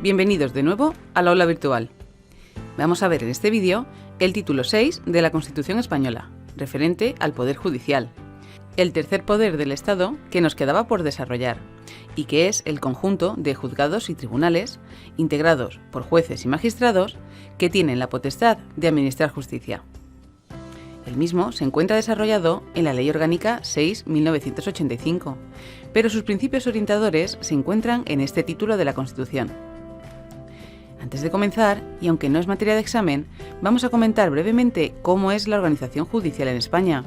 Bienvenidos de nuevo al aula virtual. Vamos a ver en este vídeo el título 6 de la Constitución española, referente al Poder Judicial, el tercer poder del Estado que nos quedaba por desarrollar, y que es el conjunto de juzgados y tribunales integrados por jueces y magistrados que tienen la potestad de administrar justicia. El mismo se encuentra desarrollado en la Ley Orgánica 6/1985, pero sus principios orientadores se encuentran en este título de la Constitución. Antes de comenzar, y aunque no es materia de examen, vamos a comentar brevemente cómo es la organización judicial en España,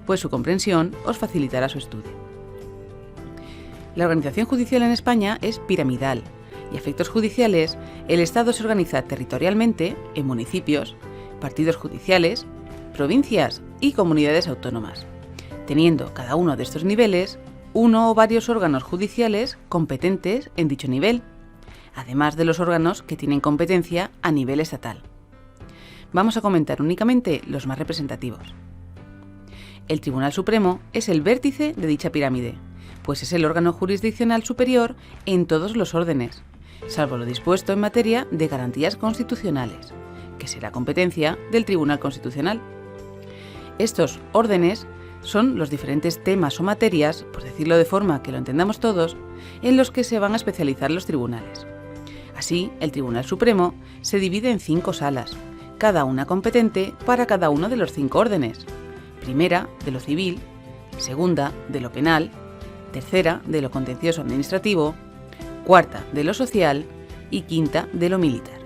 pues su comprensión os facilitará su estudio. La organización judicial en España es piramidal, y a efectos judiciales, el Estado se organiza territorialmente en municipios, partidos judiciales, provincias y comunidades autónomas, teniendo cada uno de estos niveles uno o varios órganos judiciales competentes en dicho nivel, además de los órganos que tienen competencia a nivel estatal. Vamos a comentar únicamente los más representativos. El Tribunal Supremo es el vértice de dicha pirámide, pues es el órgano jurisdiccional superior en todos los órdenes, salvo lo dispuesto en materia de garantías constitucionales, que será competencia del Tribunal Constitucional. Estos órdenes son los diferentes temas o materias, por decirlo de forma que lo entendamos todos, en los que se van a especializar los tribunales. Así, el Tribunal Supremo se divide en 5 salas, cada una competente para cada uno de los 5 órdenes. Primera, de lo civil; segunda, de lo penal; tercera, de lo contencioso administrativo; cuarta, de lo social; y quinta, de lo militar.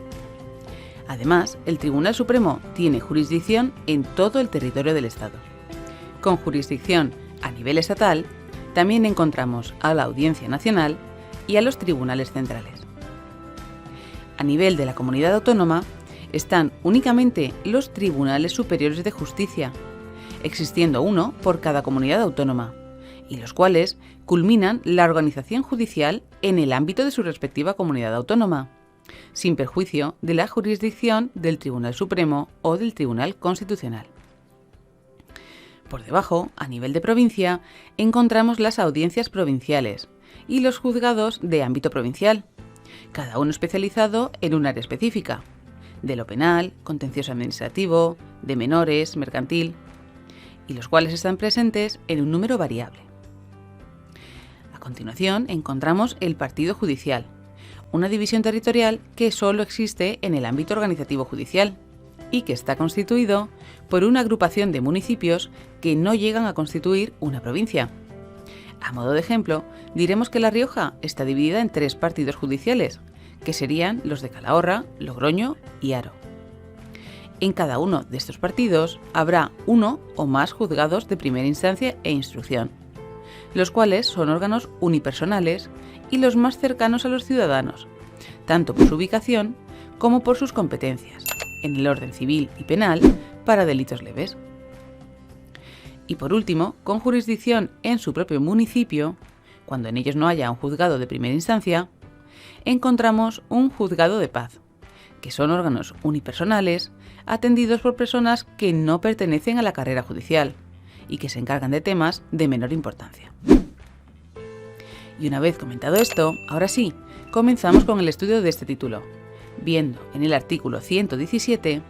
Además, el Tribunal Supremo tiene jurisdicción en todo el territorio del Estado. Con jurisdicción a nivel estatal, también encontramos a la Audiencia Nacional y a los tribunales centrales. A nivel de la comunidad autónoma están únicamente los Tribunales Superiores de Justicia, existiendo uno por cada comunidad autónoma, y los cuales culminan la organización judicial en el ámbito de su respectiva comunidad autónoma, sin perjuicio de la jurisdicción del Tribunal Supremo o del Tribunal Constitucional. Por debajo, a nivel de provincia, encontramos las audiencias provinciales y los juzgados de ámbito provincial, cada uno especializado en un área específica, de lo penal, contencioso administrativo, de menores, mercantil, y los cuales están presentes en un número variable. A continuación, encontramos el partido judicial, una división territorial que solo existe en el ámbito organizativo judicial y que está constituido por una agrupación de municipios que no llegan a constituir una provincia. A modo de ejemplo, diremos que La Rioja está dividida en 3 partidos judiciales, que serían los de Calahorra, Logroño y Haro. En cada uno de estos partidos habrá uno o más juzgados de primera instancia e instrucción, los cuales son órganos unipersonales y los más cercanos a los ciudadanos, tanto por su ubicación como por sus competencias, en el orden civil y penal para delitos leves. Y por último, con jurisdicción en su propio municipio, cuando en ellos no haya un juzgado de primera instancia, encontramos un juzgado de paz, que son órganos unipersonales atendidos por personas que no pertenecen a la carrera judicial y que se encargan de temas de menor importancia. Y una vez comentado esto, ahora sí, comenzamos con el estudio de este título, viendo en el artículo 117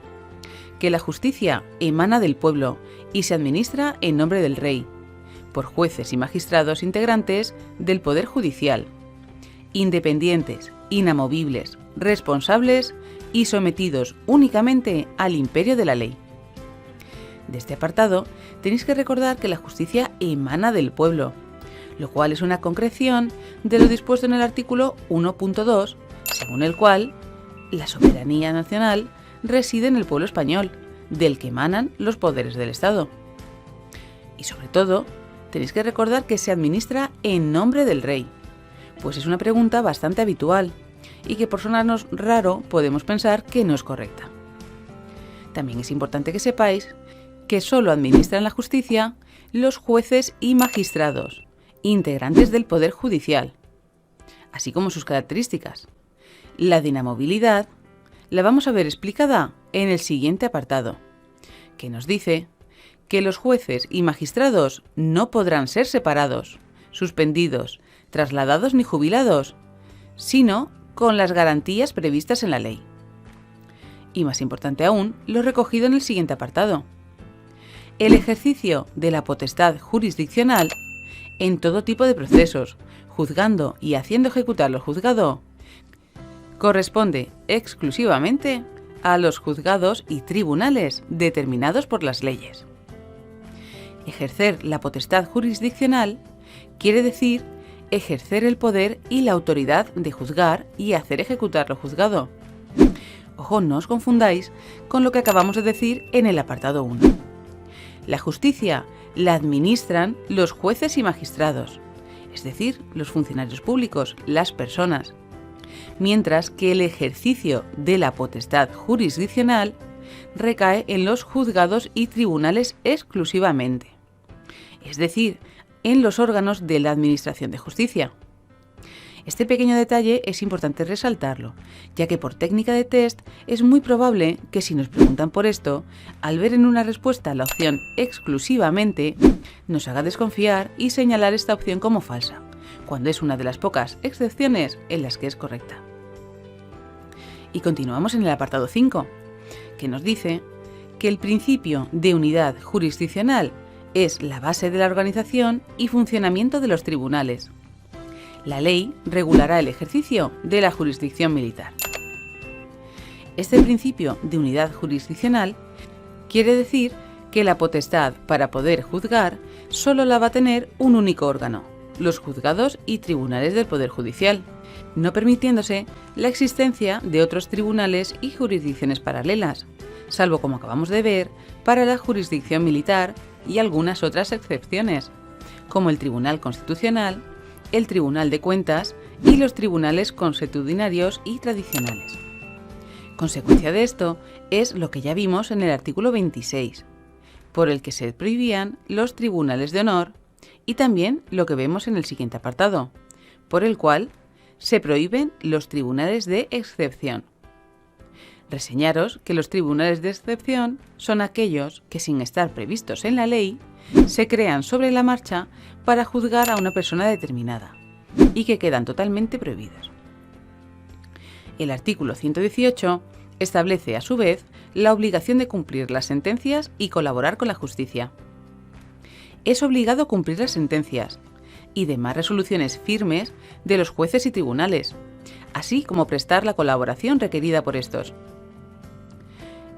que la justicia emana del pueblo y se administra en nombre del rey, por jueces y magistrados integrantes del Poder Judicial, independientes, inamovibles, responsables y sometidos únicamente al imperio de la ley. De este apartado, tenéis que recordar que la justicia emana del pueblo, lo cual es una concreción de lo dispuesto en el artículo 1.2, según el cual la soberanía nacional reside en el pueblo español, del que emanan los poderes del Estado. Y sobre todo, tenéis que recordar que se administra en nombre del rey, pues es una pregunta bastante habitual y que por sonarnos raro podemos pensar que no es correcta. También es importante que sepáis que solo administran la justicia los jueces y magistrados, integrantes del Poder Judicial, así como sus características. La de inamovilidad la vamos a ver explicada en el siguiente apartado, que nos dice que los jueces y magistrados no podrán ser separados, suspendidos, trasladados ni jubilados, sino con las garantías previstas en la ley. Y más importante aún, lo recogido en el siguiente apartado. El ejercicio de la potestad jurisdiccional en todo tipo de procesos, juzgando y haciendo ejecutar lo juzgado, corresponde exclusivamente a los juzgados y tribunales determinados por las leyes. Ejercer la potestad jurisdiccional quiere decir ejercer el poder y la autoridad de juzgar y hacer ejecutar lo juzgado. Ojo, no os confundáis con lo que acabamos de decir en el apartado 1. La justicia la administran los jueces y magistrados, es decir, los funcionarios públicos, las personas, mientras que el ejercicio de la potestad jurisdiccional recae en los juzgados y tribunales exclusivamente, es decir, en los órganos de la Administración de Justicia. Este pequeño detalle es importante resaltarlo, ya que por técnica de test es muy probable que si nos preguntan por esto, al ver en una respuesta la opción exclusivamente, nos haga desconfiar y señalar esta opción como falsa, cuando es una de las pocas excepciones en las que es correcta. Y continuamos en el apartado 5, que nos dice que el principio de unidad jurisdiccional es la base de la organización y funcionamiento de los tribunales. La ley regulará el ejercicio de la jurisdicción militar. Este principio de unidad jurisdiccional quiere decir que la potestad para poder juzgar solo la va a tener un único órgano, los juzgados y tribunales del Poder Judicial, no permitiéndose la existencia de otros tribunales y jurisdicciones paralelas, salvo, como acabamos de ver, para la jurisdicción militar y algunas otras excepciones, como el Tribunal Constitucional, el Tribunal de Cuentas y los tribunales consuetudinarios y tradicionales. Consecuencia de esto es lo que ya vimos en el artículo 26, por el que se prohibían los tribunales de honor, y también lo que vemos en el siguiente apartado, por el cual se prohíben los tribunales de excepción. Reseñaros que los tribunales de excepción son aquellos que, sin estar previstos en la ley, se crean sobre la marcha para juzgar a una persona determinada y que quedan totalmente prohibidos. El artículo 118 establece, a su vez, la obligación de cumplir las sentencias y colaborar con la justicia. Es obligado cumplir las sentencias y demás resoluciones firmes de los jueces y tribunales, así como prestar la colaboración requerida por estos.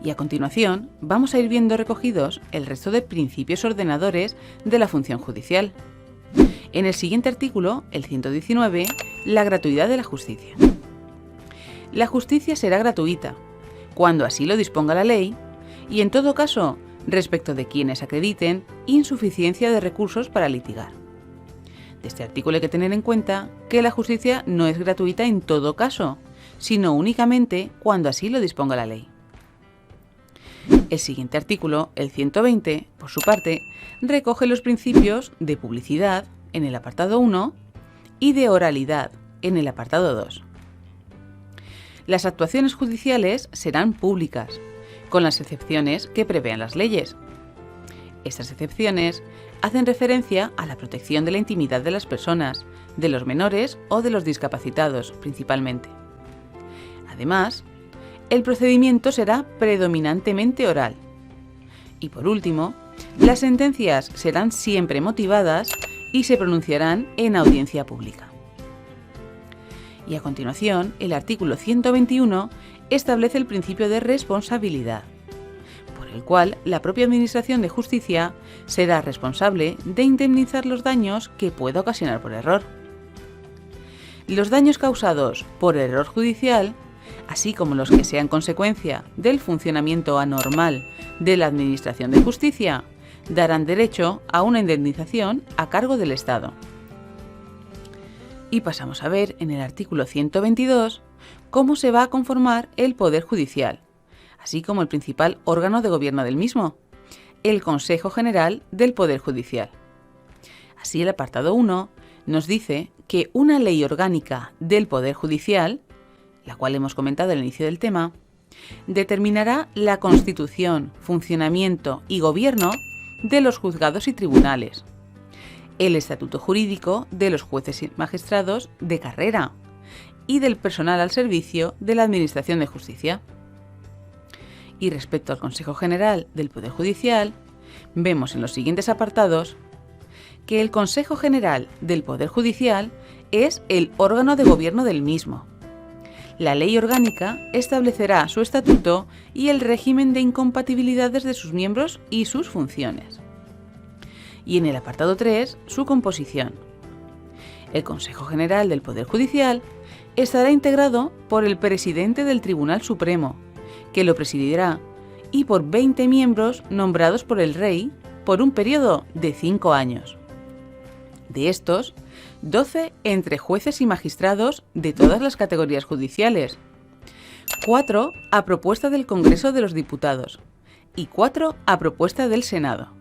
Y a continuación vamos a ir viendo recogidos el resto de principios ordenadores de la función judicial. En el siguiente artículo, el 119, la gratuidad de la justicia. La justicia será gratuita, cuando así lo disponga la ley, y en todo caso, respecto de quienes acrediten insuficiencia de recursos para litigar. De este artículo hay que tener en cuenta que la justicia no es gratuita en todo caso, sino únicamente cuando así lo disponga la ley. El siguiente artículo, el 120, por su parte, recoge los principios de publicidad en el apartado 1 y de oralidad en el apartado 2. Las actuaciones judiciales serán públicas, con las excepciones que prevean las leyes. Estas excepciones hacen referencia a la protección de la intimidad de las personas, de los menores o de los discapacitados, principalmente. Además, el procedimiento será predominantemente oral. Y por último, las sentencias serán siempre motivadas y se pronunciarán en audiencia pública. Y a continuación, el artículo 121 establece el principio de responsabilidad, por el cual la propia Administración de Justicia será responsable de indemnizar los daños que pueda ocasionar por error. Los daños causados por error judicial, así como los que sean consecuencia del funcionamiento anormal de la Administración de Justicia, darán derecho a una indemnización a cargo del Estado. Y pasamos a ver en el artículo 122 cómo se va a conformar el Poder Judicial, así como el principal órgano de gobierno del mismo, el Consejo General del Poder Judicial. Así, el apartado 1 nos dice que una ley orgánica del Poder Judicial, la cual hemos comentado al inicio del tema, determinará la constitución, funcionamiento y gobierno de los juzgados y tribunales, el estatuto jurídico de los jueces y magistrados de carrera y del personal al servicio de la Administración de Justicia. Y respecto al Consejo General del Poder Judicial, vemos en los siguientes apartados que el Consejo General del Poder Judicial es el órgano de gobierno del mismo. La Ley Orgánica establecerá su estatuto y el régimen de incompatibilidades de sus miembros y sus funciones. Y en el apartado 3, su composición. El Consejo General del Poder Judicial estará integrado por el presidente del Tribunal Supremo, que lo presidirá, y por 20 miembros nombrados por el Rey por un periodo de 5 años. De estos, 12 entre jueces y magistrados de todas las categorías judiciales, 4 a propuesta del Congreso de los Diputados y 4 a propuesta del Senado,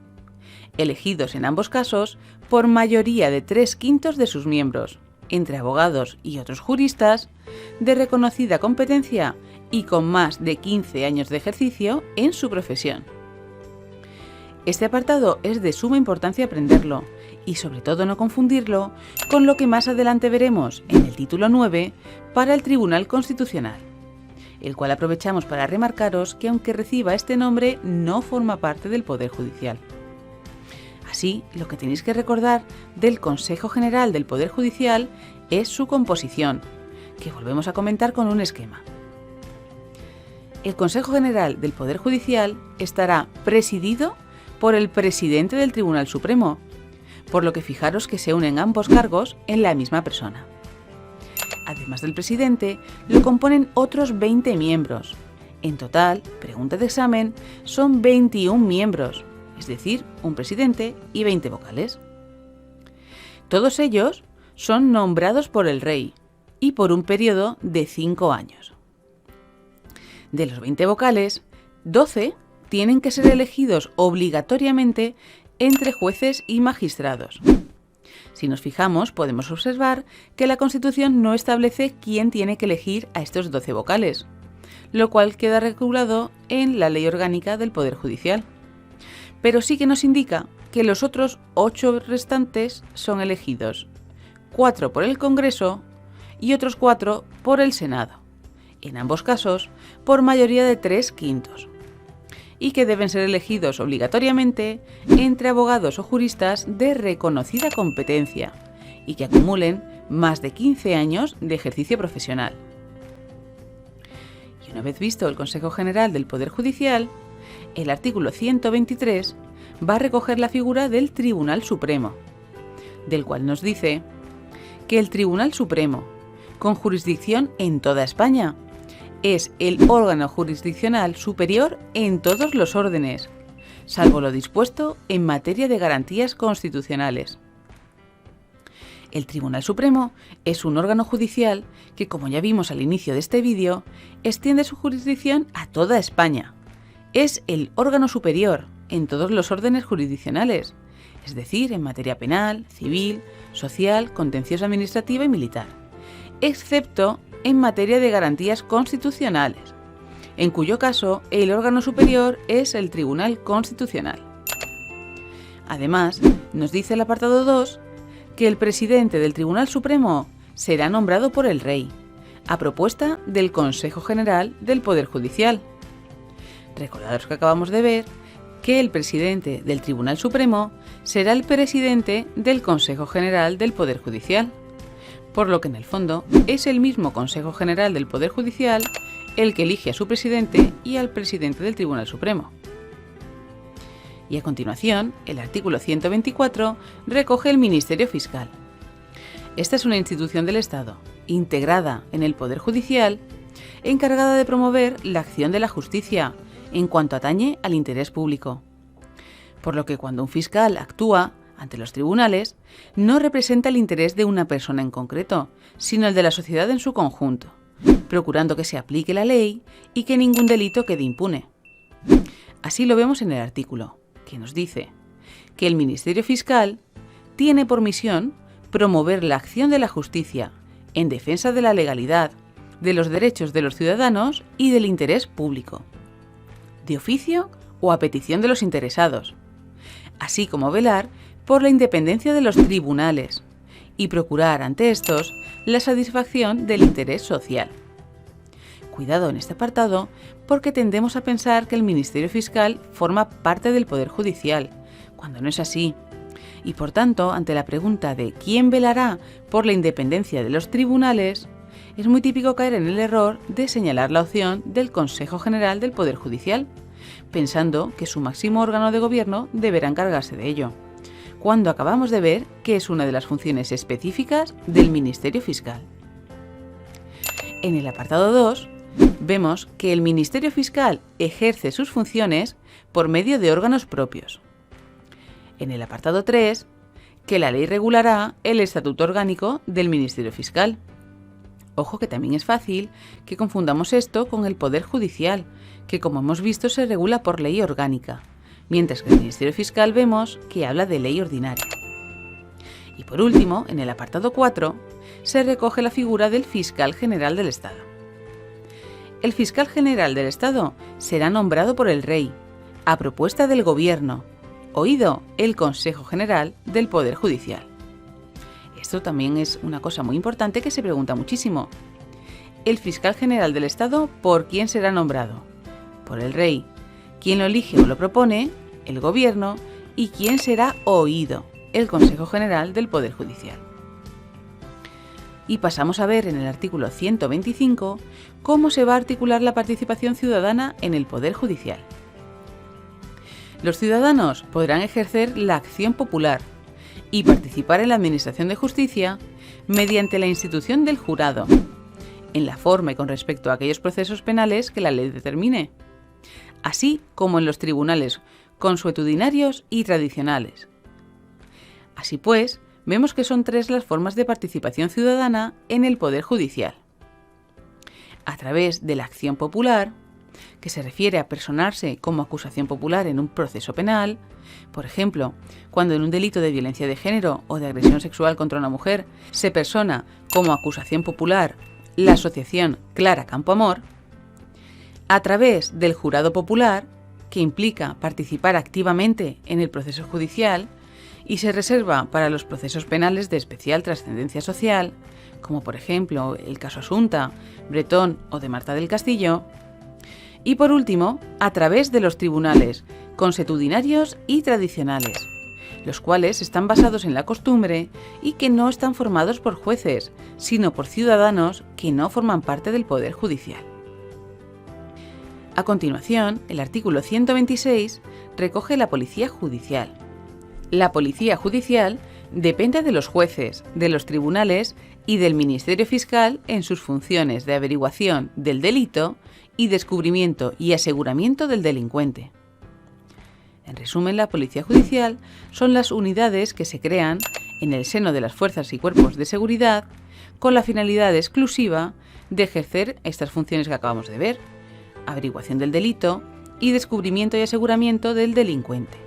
elegidos en ambos casos por mayoría de 3/5 de sus miembros, entre abogados y otros juristas, de reconocida competencia y con más de 15 años de ejercicio en su profesión. Este apartado es de suma importancia aprenderlo y sobre todo no confundirlo con lo que más adelante veremos en el título 9 para el Tribunal Constitucional, el cual aprovechamos para remarcaros que aunque reciba este nombre no forma parte del Poder Judicial. Así, lo que tenéis que recordar del Consejo General del Poder Judicial es su composición, que volvemos a comentar con un esquema. El Consejo General del Poder Judicial estará presidido por el presidente del Tribunal Supremo, por lo que fijaros que se unen ambos cargos en la misma persona. Además del presidente, lo componen otros 20 miembros. En total, pregunta de examen, son 21 miembros, es decir, un presidente y 20 vocales. Todos ellos son nombrados por el Rey y por un periodo de 5 años. De los 20 vocales, 12 tienen que ser elegidos obligatoriamente entre jueces y magistrados. Si nos fijamos, podemos observar que la Constitución no establece quién tiene que elegir a estos 12 vocales, lo cual queda regulado en la Ley Orgánica del Poder Judicial. Pero sí que nos indica que los otros 8 restantes son elegidos, 4 por el Congreso y otros 4 por el Senado, en ambos casos por mayoría de 3/5, y que deben ser elegidos obligatoriamente entre abogados o juristas de reconocida competencia y que acumulen más de 15 años de ejercicio profesional. Y una vez visto el Consejo General del Poder Judicial, el artículo 123 va a recoger la figura del Tribunal Supremo, del cual nos dice que el Tribunal Supremo, con jurisdicción en toda España, es el órgano jurisdiccional superior en todos los órdenes, salvo lo dispuesto en materia de garantías constitucionales. El Tribunal Supremo es un órgano judicial que, como ya vimos al inicio de este vídeo, extiende su jurisdicción a toda España. Es el órgano superior en todos los órdenes jurisdiccionales, es decir, en materia penal, civil, social, contenciosa administrativa y militar, excepto en materia de garantías constitucionales, en cuyo caso el órgano superior es el Tribunal Constitucional. Además, nos dice el apartado 2 que el presidente del Tribunal Supremo será nombrado por el Rey, a propuesta del Consejo General del Poder Judicial. Recordaros que acabamos de ver que el presidente del Tribunal Supremo será el presidente del Consejo General del Poder Judicial, por lo que en el fondo es el mismo Consejo General del Poder Judicial el que elige a su presidente y al presidente del Tribunal Supremo. Y a continuación, el artículo 124 recoge el Ministerio Fiscal. Esta es una institución del Estado, integrada en el Poder Judicial, encargada de promover la acción de la justicia en cuanto atañe al interés público. Por lo que cuando un fiscal actúa ante los tribunales, no representa el interés de una persona en concreto, sino el de la sociedad en su conjunto, procurando que se aplique la ley y que ningún delito quede impune. Así lo vemos en el artículo, que nos dice que el Ministerio Fiscal tiene por misión promover la acción de la justicia en defensa de la legalidad, de los derechos de los ciudadanos y del interés público, de oficio o a petición de los interesados, así como velar por la independencia de los tribunales y procurar ante estos la satisfacción del interés social. Cuidado en este apartado porque tendemos a pensar que el Ministerio Fiscal forma parte del Poder Judicial, cuando no es así. Y por tanto, ante la pregunta de ¿quién velará por la independencia de los tribunales?, es muy típico caer en el error de señalar la opción del Consejo General del Poder Judicial, pensando que su máximo órgano de gobierno deberá encargarse de ello, cuando acabamos de ver que es una de las funciones específicas del Ministerio Fiscal. En el apartado 2, vemos que el Ministerio Fiscal ejerce sus funciones por medio de órganos propios. En el apartado 3, que la ley regulará el estatuto orgánico del Ministerio Fiscal. Ojo que también es fácil que confundamos esto con el Poder Judicial, que como hemos visto se regula por ley orgánica, mientras que el Ministerio Fiscal vemos que habla de ley ordinaria. Y por último, en el apartado 4, se recoge la figura del Fiscal General del Estado. El Fiscal General del Estado será nombrado por el Rey, a propuesta del Gobierno, oído el Consejo General del Poder Judicial. Esto también es una cosa muy importante que se pregunta muchísimo. El Fiscal General del Estado, ¿por quién será nombrado? Por el Rey. ¿Quién lo elige o lo propone? El Gobierno. ¿Y quién será oído? El Consejo General del Poder Judicial. Y pasamos a ver en el artículo 125 cómo se va a articular la participación ciudadana en el Poder Judicial. Los ciudadanos podrán ejercer la acción popular y participar en la administración de justicia mediante la institución del jurado, en la forma y con respecto a aquellos procesos penales que la ley determine, así como en los tribunales consuetudinarios y tradicionales. Así pues, vemos que son 3 las formas de participación ciudadana en el Poder Judicial. A través de la acción popular, que se refiere a personarse como acusación popular en un proceso penal, por ejemplo, cuando en un delito de violencia de género o de agresión sexual contra una mujer se persona como acusación popular la asociación Clara Campoamor, a través del jurado popular, que implica participar activamente en el proceso judicial y se reserva para los procesos penales de especial trascendencia social, como por ejemplo el caso Asunta, Bretón o de Marta del Castillo, y por último, a través de los tribunales consuetudinarios y tradicionales, los cuales están basados en la costumbre y que no están formados por jueces, sino por ciudadanos que no forman parte del Poder Judicial. A continuación, el artículo 126 recoge la Policía Judicial. La Policía Judicial depende de los jueces, de los tribunales y del Ministerio Fiscal en sus funciones de averiguación del delito y descubrimiento y aseguramiento del delincuente. En resumen, la Policía Judicial son las unidades que se crean en el seno de las fuerzas y cuerpos de seguridad con la finalidad exclusiva de ejercer estas funciones que acabamos de ver: averiguación del delito y descubrimiento y aseguramiento del delincuente.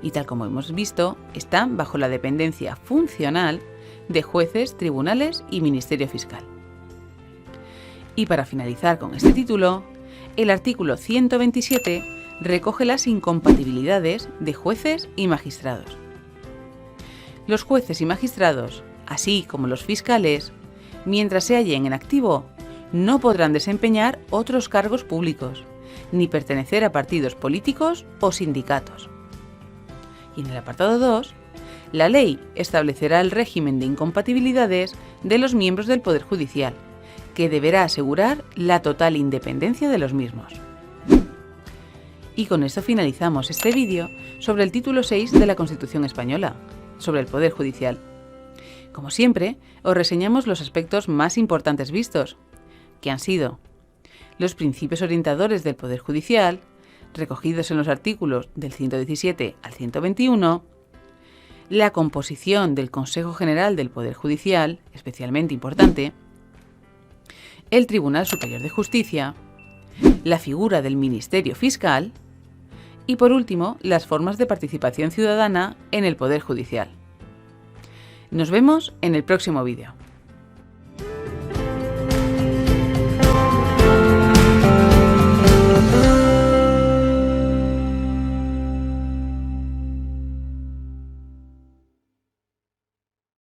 Y tal como hemos visto, están bajo la dependencia funcional de jueces, tribunales y Ministerio Fiscal. Y para finalizar con este título, el artículo 127 recoge las incompatibilidades de jueces y magistrados. Los jueces y magistrados, así como los fiscales, mientras se hallen en activo, no podrán desempeñar otros cargos públicos, ni pertenecer a partidos políticos o sindicatos. Y en el apartado 2, la ley establecerá el régimen de incompatibilidades de los miembros del Poder Judicial, que deberá asegurar la total independencia de los mismos. Y con esto finalizamos este vídeo sobre el título 6 de la Constitución Española, sobre el Poder Judicial. Como siempre, os reseñamos los aspectos más importantes vistos, que han sido los principios orientadores del Poder Judicial, recogidos en los artículos del 117 al 121, la composición del Consejo General del Poder Judicial, especialmente importante, el Tribunal Superior de Justicia, la figura del Ministerio Fiscal y, por último, las formas de participación ciudadana en el Poder Judicial. Nos vemos en el próximo vídeo.